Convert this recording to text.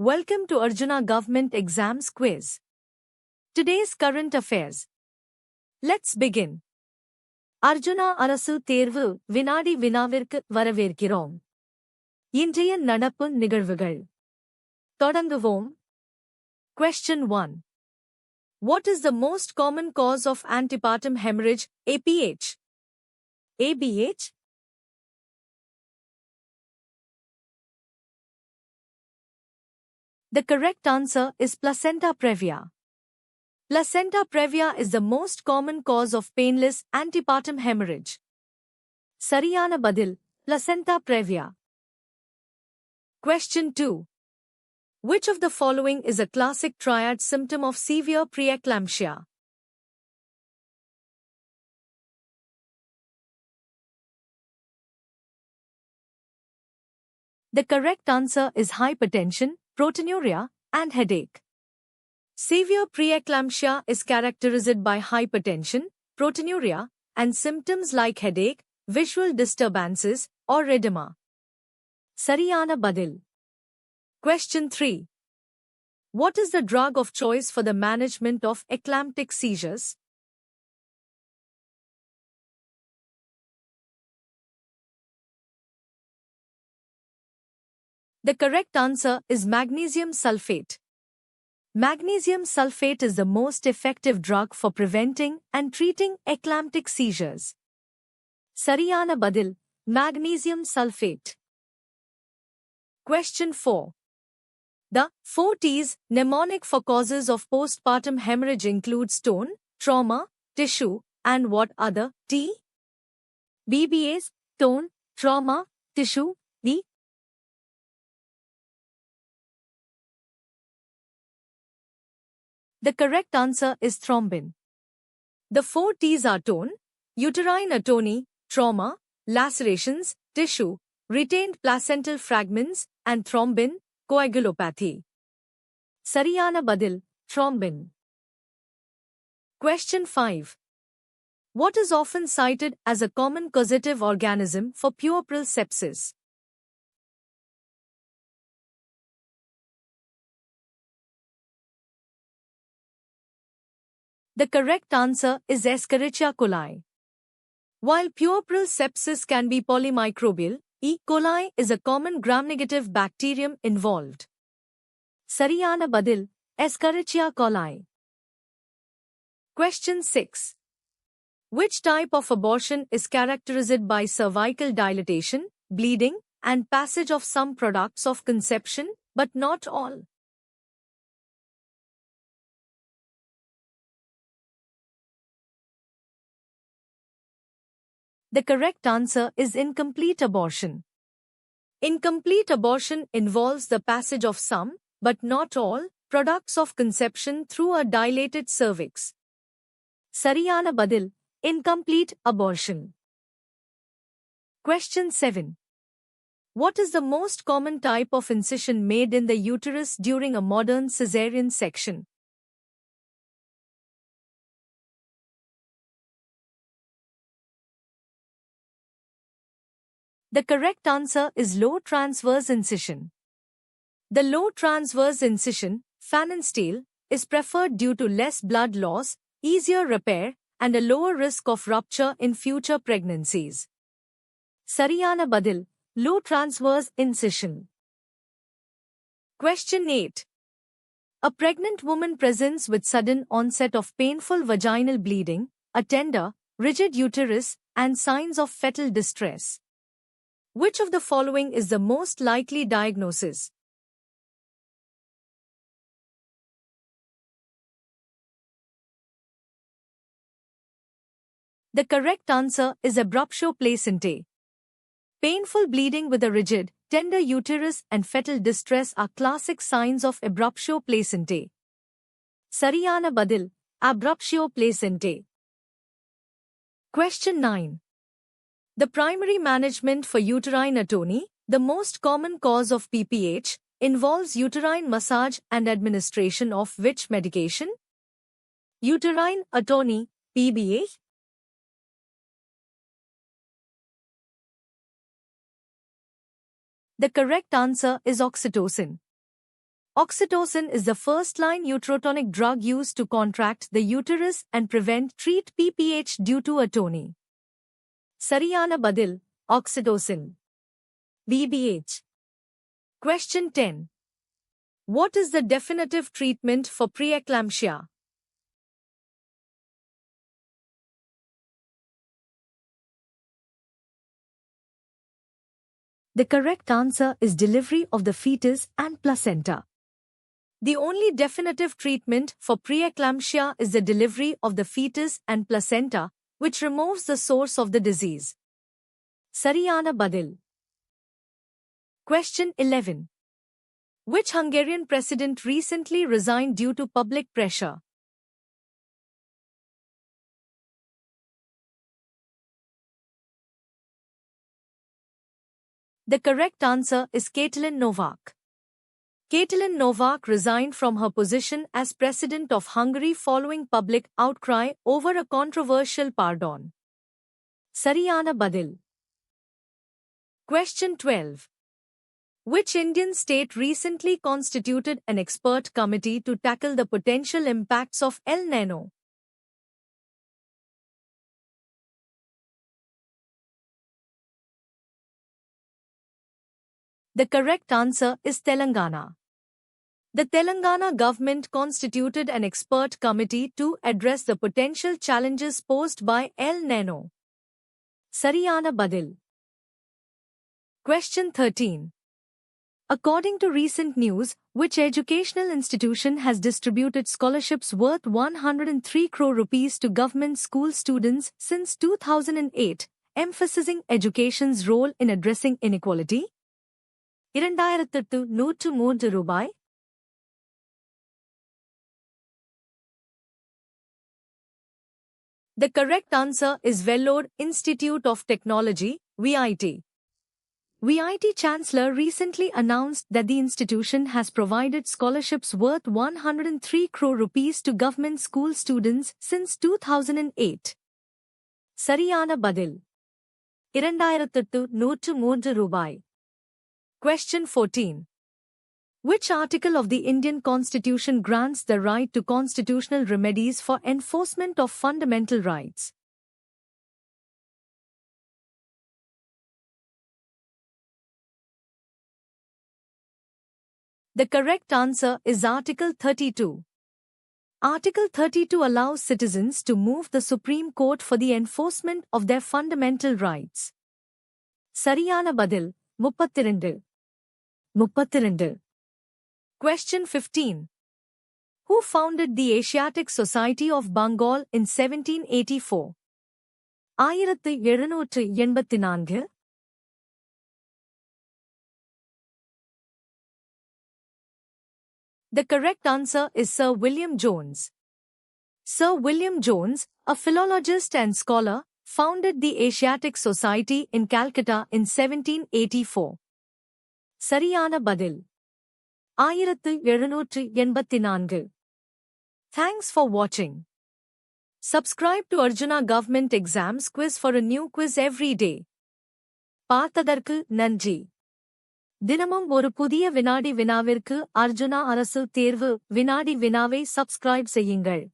Welcome to Arjuna Government Exams Quiz. Today's current affairs. Let's begin. Arjuna அரசு தேர்வு வினாடி வினாவிற்கு வரவேற்கிறோம். இன்றைய நடப்பு நிகழ்வுகள். தொடங்குவோம். Question 1. What is the most common cause of antepartum hemorrhage, APH? ABH? The correct answer is placenta previa. Placenta previa is the most common cause of painless antepartum hemorrhage. சரியான பதில், placenta previa. Question 2. Which of the following is a classic triad symptom of severe preeclampsia? The correct answer is hypertension, proteinuria, and headache. Severe preeclampsia is characterized by hypertension, proteinuria, and symptoms like headache, visual disturbances, or edema. சரியான பதில். Question 3. What is the drug of choice for the management of eclamptic seizures? The correct answer is magnesium sulfate. Magnesium sulfate is the most effective drug for preventing and treating eclamptic seizures. சரியான பதில், magnesium sulfate. Question 4. The 4 T's mnemonic for causes of postpartum hemorrhage include stone, trauma, tissue, and what other T? BBAs, stone, trauma, tissue, D. The correct answer is thrombin. The 4 T's are tone, uterine atony, trauma, lacerations, tissue, retained placental fragments, and thrombin, coagulopathy. சரியான பதில், thrombin. Question 5. What is often cited as a common causative organism for puerperal sepsis? The correct answer is Escherichia coli. While puerperal sepsis can be polymicrobial, E. coli is a common gram-negative bacterium involved. சரியான பதில், Escherichia coli. Question 6. Which type of abortion is characterized by cervical dilatation, bleeding, and passage of some products of conception, but not all? The correct answer is incomplete abortion. Incomplete abortion involves the passage of some, but not all, products of conception through a dilated cervix. சரியான பதில், incomplete abortion. Question 7. What is the most common type of incision made in the uterus during a modern caesarean section? The correct answer is low transverse incision. The low transverse incision, Phanencedale, is preferred due to less blood loss, easier repair, and a lower risk of rupture in future pregnancies. சரியான பதில், low transverse incision. Question 8. A pregnant woman presents with sudden onset of painful vaginal bleeding, a tender, rigid uterus, and signs of fetal distress. Which of the following is the most likely diagnosis? The correct answer is abruptio placentae. Painful bleeding with a rigid, tender uterus and fetal distress are classic signs of abruptio placentae. சரியான பதில், abruptio placentae. Question 9. The primary management for uterine atony, the most common cause of PPH, involves uterine massage and administration of which medication? Uterine atony, PBA? The correct answer is oxytocin. Oxytocin is the first-line uterotonic drug used to contract the uterus and treat PPH due to atony. Sariyana Badil, oxytocin. BBH. Question 10. What is the definitive treatment for preeclampsia? The correct answer is delivery of the fetus and placenta. The only definitive treatment for preeclampsia is the delivery of the fetus and placenta, which removes the source of the disease. Sariyana Badil. Question 11. Which Hungarian president recently resigned due to public pressure? The correct answer is Katalin Novak. Katalin Novak resigned from her position as President of Hungary following public outcry over a controversial pardon. Sariyana Badil. Question 12. Which Indian state recently constituted an expert committee to tackle the potential impacts of El Niño? The correct answer is Telangana. The Telangana government constituted an expert committee to address the potential challenges posed by El Niño. Sariyana Badil. Question 13. According to recent news, which educational institution has distributed scholarships worth 103 crore rupees to government school students since 2008, emphasizing education's role in addressing inequality? 2,103 ரூபாய். The correct answer is Vellore Institute of Technology, VIT. VIT Chancellor recently announced that the institution has provided scholarships worth 103 crore rupees to government school students since 2008. Sariyana Badil. 2,103 ரூபாய். Question 14. Which article of the Indian Constitution grants the right to constitutional remedies for enforcement of fundamental rights? The correct answer is Article 32. Article 32 allows citizens to move the Supreme Court for the enforcement of their fundamental rights. Sariyana Badil, 32. Question 15. Who founded the Asiatic Society of Bengal in 1784? 1784. The correct answer is Sir William Jones. Sir William Jones, a philologist and scholar, founded the Asiatic Society in Calcutta in 1784. Sariyana Badil. 1784. Thanks for watching. Subscribe to Arjuna Government Exams Quiz for a new quiz every day. பார்த்ததற்கு நன்றி. தினமும் ஒரு புதிய வினாடி வினாவிற்கு அர்ஜுனா அரசு தேர்வு வினாடி வினாவை சப்ஸ்கிரைப் செய்யுங்கள்.